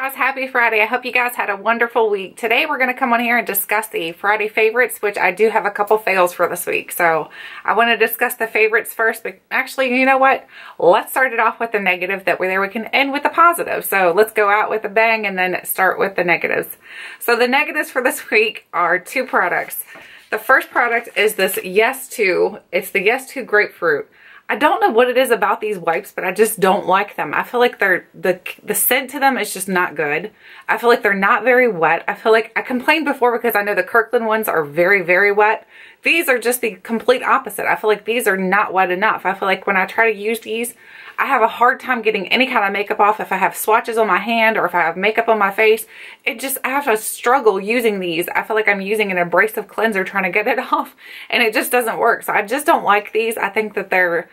guys, happy Friday. I hope you guys had a wonderful week. Today we're going to come on here and discuss the Friday favorites, which I do have a couple fails for this week. So I want to discuss the favorites first, but actually, you know what? Let's start it off with the negative, that way there we can end with the positive. So let's go out with a bang and then start with the negatives. So the negatives for this week are two products. The first product is this Yes To. It's the Yes To Grapefruit. I don't know what it is about these wipes, but I just don't like them. I feel like the scent to them is just not good. I feel like they're not very wet. I feel like I complained before because I know the Kirkland ones are very, very wet. These are just the complete opposite. I feel like these are not wet enough. I feel like when I try to use these, I have a hard time getting any kind of makeup off. If I have swatches on my hand or if I have makeup on my face, I have to struggle using these. I feel like I'm using an abrasive cleanser trying to get it off, and it just doesn't work. So I just don't like these. I think that they're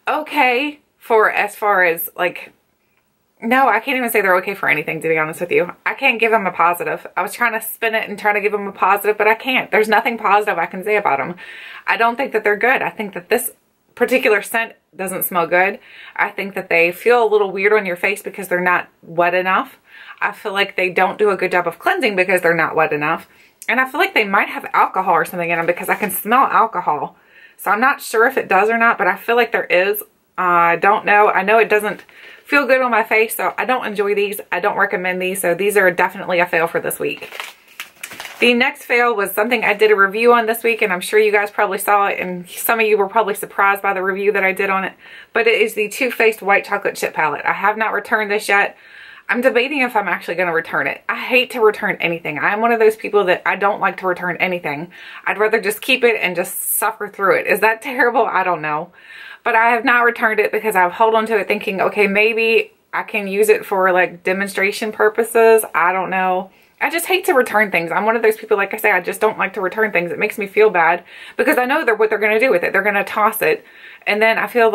okay for as far as like, no, I can't even say they're okay for anything, to be honest with you. I can't give them a positive. I was trying to spin it and try to give them a positive, but I can't. There's nothing positive I can say about them. I don't think that they're good. I think that this particular scent doesn't smell good. I think that they feel a little weird on your face because they're not wet enough. I feel like they don't do a good job of cleansing because they're not wet enough. And I feel like they might have alcohol or something in them because I can smell alcohol. So I'm not sure if it does or not, but I feel like there is. I don't know. I know it doesn't feel good on my face, so I don't enjoy these. I don't recommend these, so these are definitely a fail for this week. The next fail was something I did a review on this week, and I'm sure you guys probably saw it, and some of you were probably surprised by the review that I did on it, but it is the Too Faced White Chocolate Chip Palette. I have not returned this yet. I'm debating if I'm actually going to return it. I hate to return anything. I'm one of those people that I don't like to return anything. I'd rather just keep it and just suffer through it. Is that terrible? I don't know. But I have not returned it because I've held on to it thinking, okay, maybe I can use it for like demonstration purposes. I don't know. I just hate to return things. I'm one of those people, like I say, I just don't like to return things. It makes me feel bad because I know what they're going to do with it. They're going to toss it. And then I feel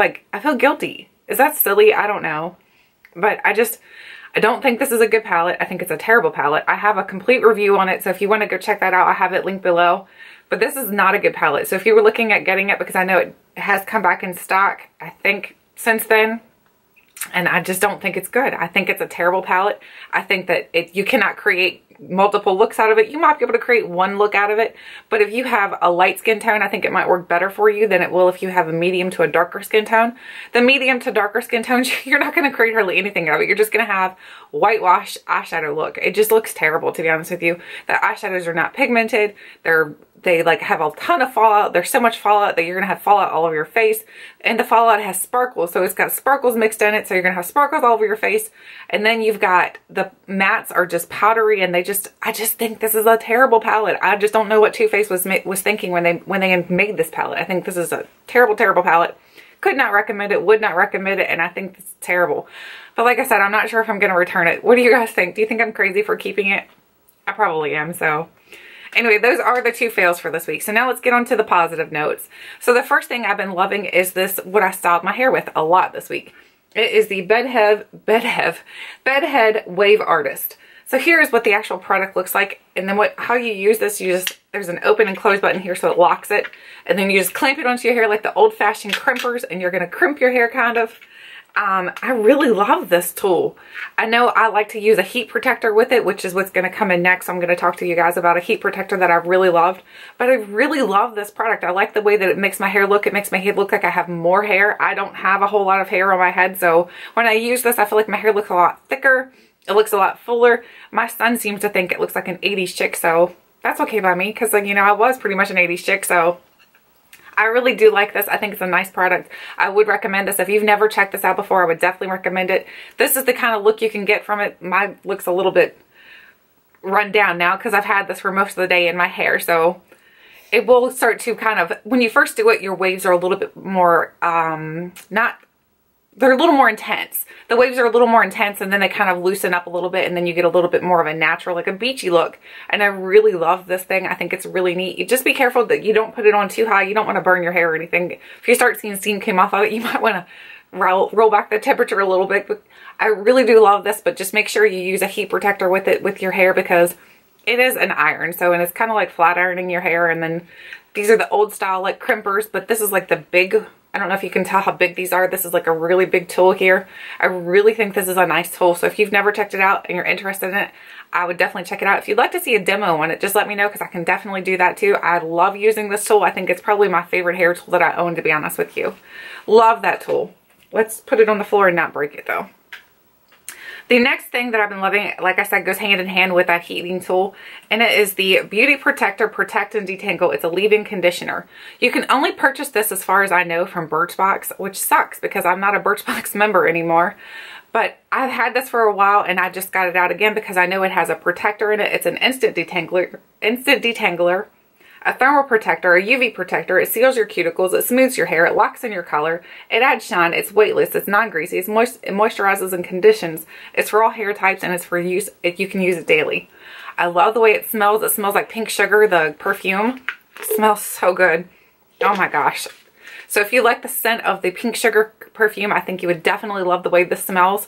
guilty. Is that silly? I don't know. But I don't think this is a good palette. I think it's a terrible palette. I have a complete review on it, so if you want to go check that out, I have it linked below. But this is not a good palette. So if you were looking at getting it, because I know it has come back in stock, I think, since then, and I just don't think it's good. I think it's a terrible palette. I think that you cannot create multiple looks out of it. You might be able to create one look out of it, but if you have a light skin tone, I think it might work better for you than it will if you have a medium to a darker skin tone. The medium to darker skin tones, you're not going to create hardly anything out of it. You're just going to have whitewash eyeshadow look. It just looks terrible, to be honest with you. The eyeshadows are not pigmented. They like have a ton of fallout. There's so much fallout that you're going to have fallout all over your face. And the fallout has sparkles. So it's got sparkles mixed in it. So you're going to have sparkles all over your face. And then you've got the mattes are just powdery, and I just think this is a terrible palette. I just don't know what Too Faced was thinking when they made this palette. I think this is a terrible, terrible palette. Could not recommend it, would not recommend it, and I think it's terrible. But like I said, I'm not sure if I'm going to return it. What do you guys think? Do you think I'm crazy for keeping it? I probably am, so. Anyway, those are the two fails for this week. So now let's get on to the positive notes. So the first thing I've been loving is this, what I styled my hair with a lot this week. It is the Bedhead Wave Artist. So here's what the actual product looks like. And then how you use this, there's an open and close button here so it locks it. And then you just clamp it onto your hair like the old fashioned crimpers, and you're going to crimp your hair kind of. I really love this tool. I know I like to use a heat protector with it, which is what's going to come in next. I'm going to talk to you guys about a heat protector that I've really loved. But I really love this product. I like the way that it makes my hair look. It makes my head look like I have more hair. I don't have a whole lot of hair on my head. So when I use this, I feel like my hair looks a lot thicker. It looks a lot fuller. My son seems to think it looks like an 80s chick. So that's okay by me because, like, you know, I was pretty much an 80s chick. So I really do like this. I think it's a nice product. I would recommend this. If you've never checked this out before, I would definitely recommend it. This is the kind of look you can get from it. Mine looks a little bit run down now because I've had this for most of the day in my hair. So it will start to kind of, when you first do it, your waves are a little bit more, they're a little more intense. The waves are a little more intense, and then they kind of loosen up a little bit, and then you get a little bit more of a natural, like a beachy look. And I really love this thing. I think it's really neat. You just be careful that you don't put it on too high. You don't want to burn your hair or anything. If you start seeing steam come off of it, you might want to roll back the temperature a little bit. But I really do love this, but just make sure you use a heat protector with it, with your hair, because it is an iron. So, and it's kind of like flat ironing your hair. And then these are the old style like crimpers, but this is like the big I don't know if you can tell how big these are. This is like a really big tool here. I really think this is a nice tool. So if you've never checked it out and you're interested in it, I would definitely check it out. If you'd like to see a demo on it, just let me know because I can definitely do that too. I love using this tool. I think it's probably my favorite hair tool that I own, to be honest with you. Love that tool. Let's put it on the floor and not break it though. The next thing that I've been loving, like I said, goes hand in hand with that heating tool, and it is the Beauty Protector Protect and Detangle. It's a leave-in conditioner. You can only purchase this, as far as I know, from Birchbox, which sucks because I'm not a Birchbox member anymore. But I've had this for a while, and I just got it out again because I know it has a protector in it. It's an instant detangler, a thermal protector, a UV protector. It seals your cuticles, it smooths your hair, it locks in your color, it adds shine, it's weightless, it's non-greasy, it moisturizes and conditions. It's for all hair types, and it's for use, you can use it daily. I love the way it smells. It smells like pink sugar, the perfume. It smells so good. Oh my gosh. So if you like the scent of the pink sugar perfume, I think you would definitely love the way this smells.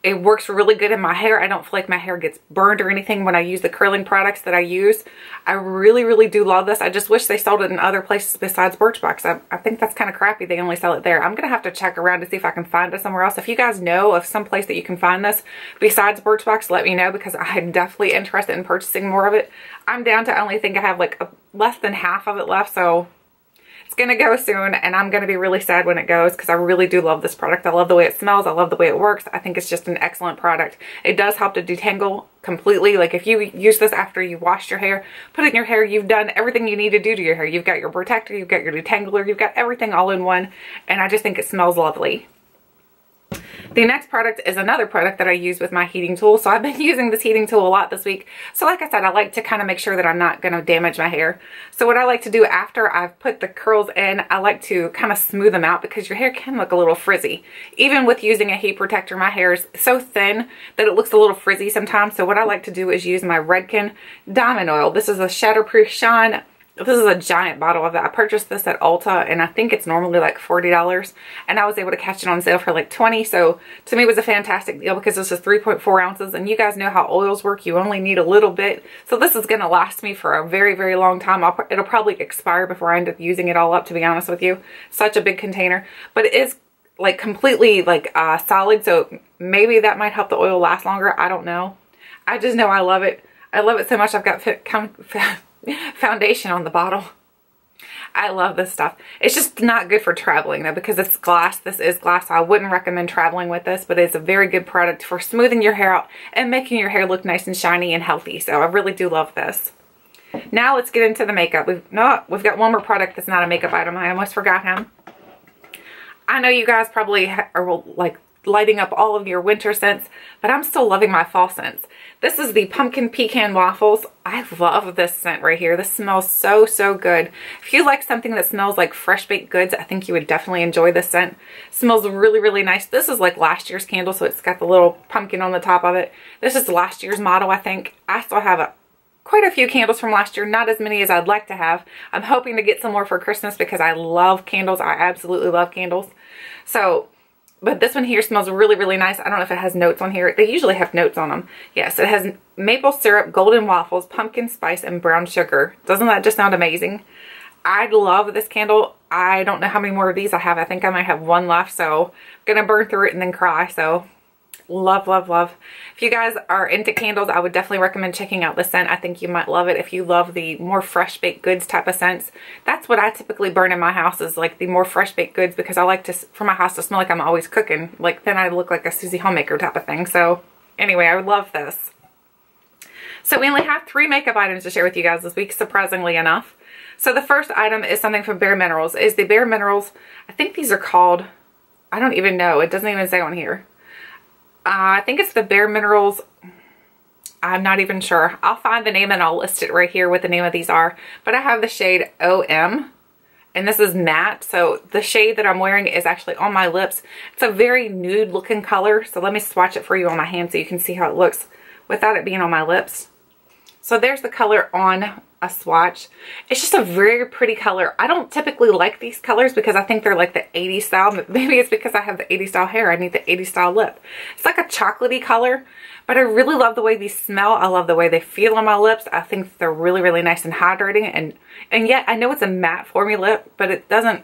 It works really good in my hair. I don't feel like my hair gets burned or anything when I use the curling products that I use. I really, really do love this. I just wish they sold it in other places besides Birchbox. I think that's kind of crappy they only sell it there. I'm going to have to check around to see if I can find it somewhere else. If you guys know of some place that you can find this besides Birchbox, let me know because I'm definitely interested in purchasing more of it. I'm down to only think I have like less than half of it left, so it's going to go soon, and I'm going to be really sad when it goes because I really do love this product. I love the way it smells. I love the way it works. I think it's just an excellent product. It does help to detangle completely. Like if you use this after you washed your hair, put it in your hair, you've done everything you need to do to your hair. You've got your protector, you've got your detangler, you've got everything all in one, and I just think it smells lovely. The next product is another product that I use with my heating tool. So I've been using this heating tool a lot this week. So like I said, I like to kind of make sure that I'm not going to damage my hair. So what I like to do after I've put the curls in, I like to kind of smooth them out because your hair can look a little frizzy. Even with using a heat protector, my hair is so thin that it looks a little frizzy sometimes. So what I like to do is use my Redkin Diamond Oil. This is a shatterproof shine. This is a giant bottle of that. I purchased this at Ulta, and I think it's normally like $40, and I was able to catch it on sale for like $20. So to me it was a fantastic deal because this is 3.4 ounces, and you guys know how oils work. You only need a little bit. So this is going to last me for a very, very long time. It'll probably expire before I end up using it all up, to be honest with you. Such a big container, but it is like completely like solid, so maybe that might help the oil last longer. I don't know. I just know I love it. I love it so much I've got foundation on the bottle. I love this stuff. It's just not good for traveling though because it's glass. This is glass, so I wouldn't recommend traveling with this, but it's a very good product for smoothing your hair out and making your hair look nice and shiny and healthy. So I really do love this. Now let's get into the makeup. We've got one more product that's not a makeup item. I almost forgot him. I know you guys probably are like lighting up all of your winter scents, but I'm still loving my fall scents. This is the Pumpkin Pecan Waffles. I love this scent right here. This smells so, so good. If you like something that smells like fresh baked goods, I think you would definitely enjoy this scent. It smells really, really nice. This is like last year's candle, so it's got the little pumpkin on the top of it. This is last year's model, I think. I still have quite a few candles from last year, not as many as I'd like to have. I'm hoping to get some more for Christmas because I love candles. I absolutely love candles. So, but this one here smells really, really nice. I don't know if it has notes on here. They usually have notes on them. Yes, it has maple syrup, golden waffles, pumpkin spice, and brown sugar. Doesn't that just sound amazing? I love this candle. I don't know how many more of these I have. I think I might have one left, so I'm going to burn through it and then cry. So love, love, love. If you guys are into candles, I would definitely recommend checking out this scent. I think you might love it if you love the more fresh baked goods type of scents. That's what I typically burn in my house, is like the more fresh baked goods, because I like to, for my house to smell like I'm always cooking. Like then I look like a Susie Homemaker type of thing. So anyway, I would love this. So we only have 3 makeup items to share with you guys this week, surprisingly enough. So the first item is something from Bareminerals. Is the Bareminerals, I think these are called, I don't even know. It doesn't even say on here. I think it's the Bareminerals. I'm not even sure. I'll find the name and I'll list it right here what the name of these are. But I have the shade OM. And this is matte. So the shade that I'm wearing is actually on my lips. It's a very nude looking color. So let me swatch it for you on my hand so you can see how it looks without it being on my lips. So there's the color on a swatch. It's just a very pretty color. I don't typically like these colors because I think they're like the 80s style. Maybe it's because I have the 80s style hair. I need the 80s style lip. It's like a chocolatey color, but I really love the way these smell. I love the way they feel on my lips. I think they're really, really nice and hydrating. And yet I know it's a matte formula, but it doesn't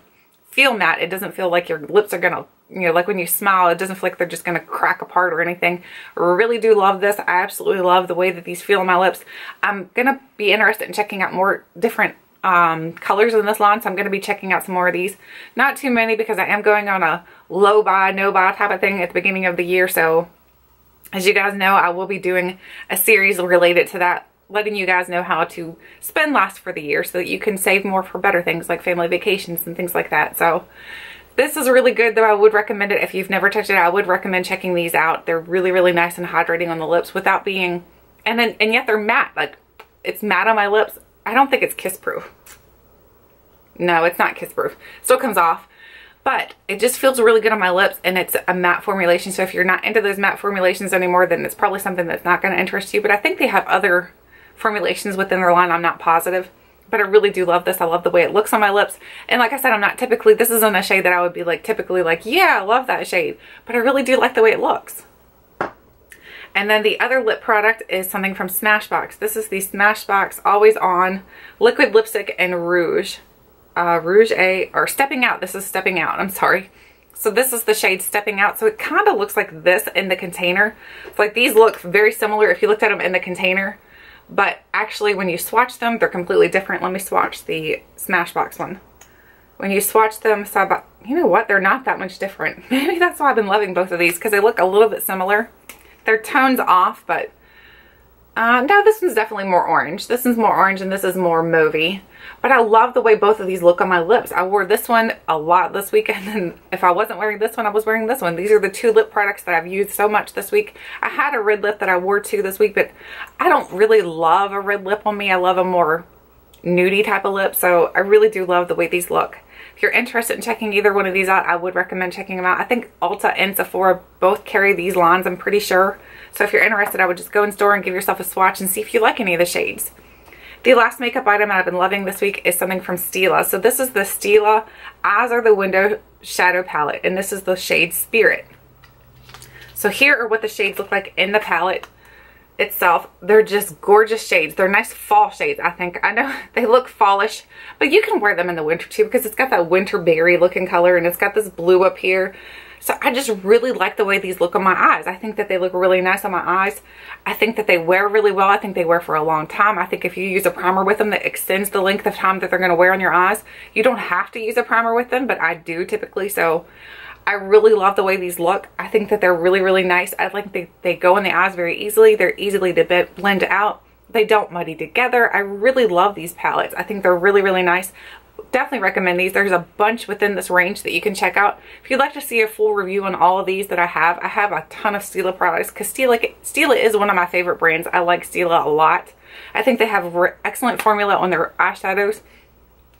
feel matte. It doesn't feel like your lips are gonna, you know, like when you smile, it doesn't feel like they're just gonna crack apart or anything. Really do love this. I absolutely love the way that these feel on my lips. I'm gonna be interested in checking out more different colors in this line, so I'm going to be checking out some more of these. Not too many, because I am going on a low buy, no buy type of thing at the beginning of the year. So as you guys know, I will be doing a series related to that, letting you guys know how to spend less for the year so that you can save more for better things like family vacations and things like that. So this is really good, though. I would recommend it. If you've never touched it, I would recommend checking these out. They're really, really nice and hydrating on the lips without being, and yet they're matte. Like, it's matte on my lips. I don't think it's kiss proof. No, it's not kiss proof. Still comes off, but it just feels really good on my lips, and it's a matte formulation. So if you're not into those matte formulations anymore, then it's probably something that's not going to interest you. But I think they have other formulations within their line. I'm not positive, but I really do love this. I love the way it looks on my lips. And like I said, I'm not typically, this isn't a shade that I would be like typically like, yeah, I love that shade, but I really do like the way it looks. And then the other lip product is something from Smashbox. This is the Smashbox Always On Liquid Lipstick and Rouge. Rouge A, or Stepping Out. This is Stepping Out. I'm sorry. So this is the shade Stepping Out. So it kind of looks like this in the container. It's like these look very similar if you looked at them in the container. But actually when you swatch them, they're completely different. Let me swatch the Smashbox one. When you swatch them side by, you know what? They're not that much different. Maybe that's why I've been loving both of these, because they look a little bit similar. Their tone's off, but no, this one's definitely more orange. This one's more orange and this is more mauvey. But I love the way both of these look on my lips. I wore this one a lot this week, and then if I wasn't wearing this one, I was wearing this one. These are the two lip products that I've used so much this week. I had a red lip that I wore too this week, but I don't really love a red lip on me. I love a more nudie type of lip, so I really do love the way these look. If you're interested in checking either one of these out, I would recommend checking them out. I think Ulta and Sephora both carry these lines, I'm pretty sure. So if you're interested, I would just go in store and give yourself a swatch and see if you like any of the shades. The last makeup item I've been loving this week is something from Stila. So this is the Stila Eyes Are the Window Shadow Palette, and this is the shade Spirit. So here are what the shades look like in the palette itself. They're just gorgeous shades. They're nice fall shades, I think. I know they look fallish, but you can wear them in the winter too, because it's got that winter berry looking color, and it's got this blue up here. So I just really like the way these look on my eyes. I think that they look really nice on my eyes. I think that they wear really well. I think they wear for a long time. I think if you use a primer with them that extends the length of time that they're going to wear on your eyes, you don't have to use a primer with them, but I do typically. So I really love the way these look. I think that they're really, really nice. I think they go in the eyes very easily. They're easily to blend out. They don't muddy together. I really love these palettes. I think they're really, really nice. Definitely recommend these. There's a bunch within this range that you can check out. If you'd like to see a full review on all of these that I have a ton of Stila products, because Stila is one of my favorite brands. I like Stila a lot. I think they have excellent formula on their eyeshadows.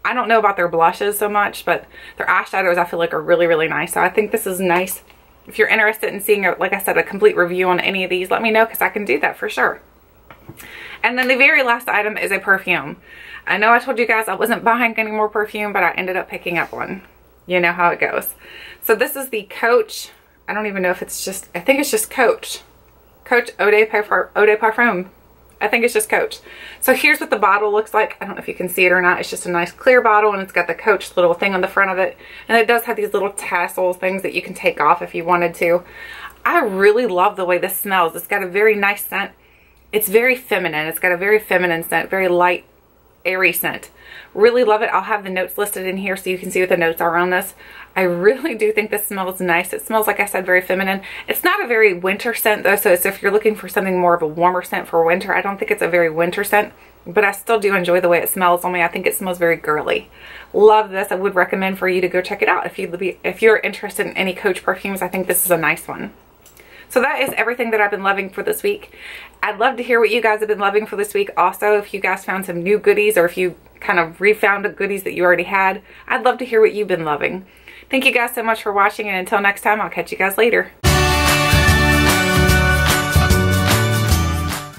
I don't know about their blushes so much, but their eyeshadows I feel like are really, really nice. So I think this is nice. If you're interested in seeing, like I said, a complete review on any of these, let me know, because I can do that for sure. And then the very last item is a perfume. I know I told you guys I wasn't buying any more perfume, but I ended up picking up one. You know how it goes. So this is the Coach. I don't even know if it's just, I think it's just Coach. Coach Eau De Parfum. I think it's just Coach. So here's what the bottle looks like. I don't know if you can see it or not. It's just a nice clear bottle, and it's got the Coach little thing on the front of it. And it does have these little tassels, things that you can take off if you wanted to. I really love the way this smells. It's got a very nice scent. It's very feminine. It's got a very feminine scent, very light, airy scent. Really love it. I'll have the notes listed in here so you can see what the notes are on this. I really do think this smells nice. It smells, like I said, very feminine. It's not a very winter scent though, so if you're looking for something more of a warmer scent for winter, I don't think it's a very winter scent, but I still do enjoy the way it smells on me. I think it smells very girly. Love this. I would recommend for you to go check it out. If you're interested in any Coach perfumes, I think this is a nice one. So that is everything that I've been loving for this week. I'd love to hear what you guys have been loving for this week. Also, if you guys found some new goodies, or if you kind of refound goodies that you already had, I'd love to hear what you've been loving. Thank you guys so much for watching, and until next time, I'll catch you guys later.